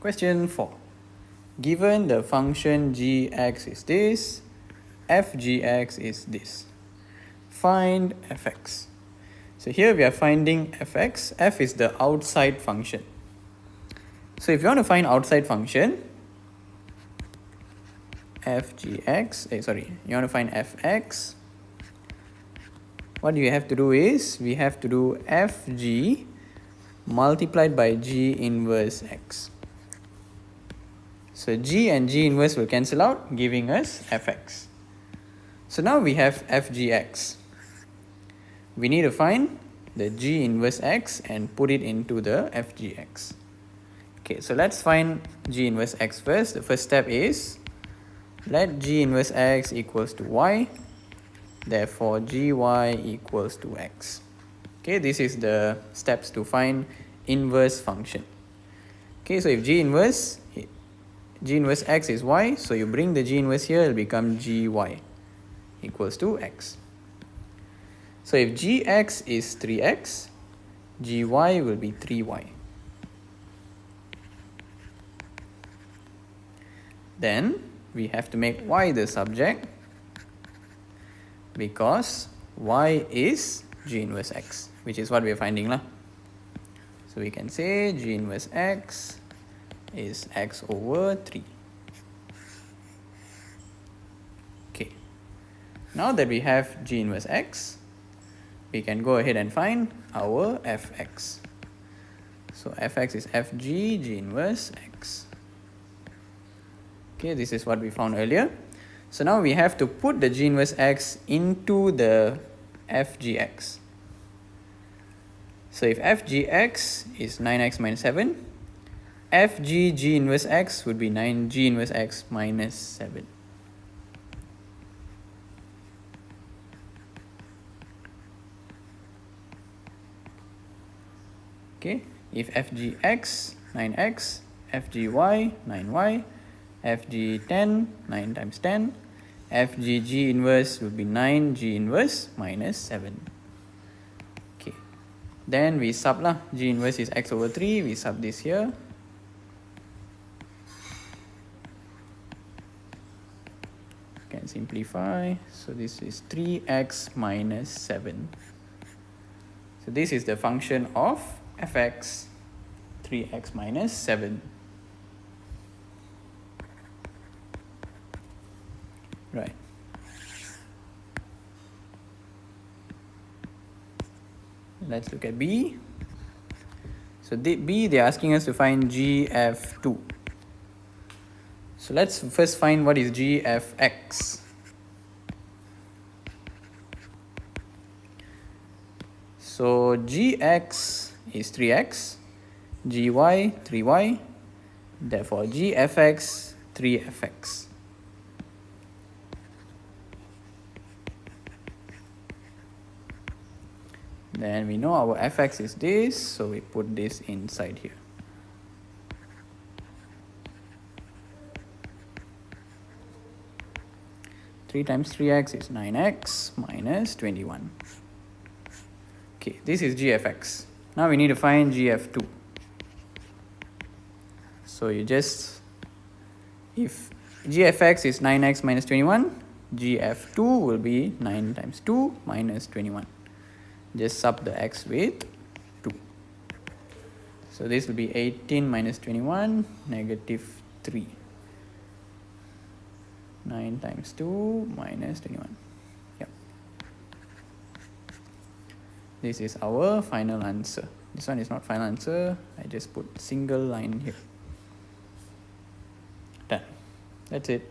Question 4. Given the function gx is this, f(gx) is this. Find fx. So here we are finding fx. F is the outside function. So if you want to find outside function, f(gx), you want to find fx, what you have to do is, we have to do fg multiplied by g inverse x. So g and g inverse will cancel out, giving us fx. So now we have fgx. We need to find the g inverse x and put it into the fgx. Okay, so let's find g inverse x first. The first step is, let g inverse x equals to y. Therefore, gy equals to x. Okay, this is the steps to find inverse function. Okay, so if g inverse x is y, so you bring the g inverse here, it will become gy equals to x. So if gx is 3x, gy will be 3y. Then we have to make y the subject, because y is g inverse x, which is what we are finding lah. So we can say g inverse x is x over 3. Okay. Now that we have g inverse x, we can go ahead and find our fx. So fx is fg g inverse x. Okay, this is what we found earlier. So now we have to put the g inverse x into the fgx. So if fgx is 9x minus 7, fg g inverse x would be 9g inverse x minus 7. Okay, if fgx 9x, fgy 9y, fg10 9 times 10, fg inverse would be 9g inverse minus 7. Okay, then we sub lah, g inverse is x over 3, we sub this here. Can simplify, so this is 3x minus 7. So this is the function of fx, 3x minus 7. Right. Let's look at B. So B, they're asking us to find gf2. So let's first find what is gfx. So gx is 3x, gy 3y, therefore gfx 3fx. Then we know our fx is this, so we put this inside here. Three times 3x is 9x minus 21. Okay, this is gfx. Now we need to find gf2. So you just, if gfx is 9x minus 21, gf2 will be 9 times 2 minus 21. Just sub the x with 2. So this will be 18 minus 21, negative 3. 9 times 2 minus 21. Yep. This is our final answer. This one is not final answer. I just put single line here. Done. That's it.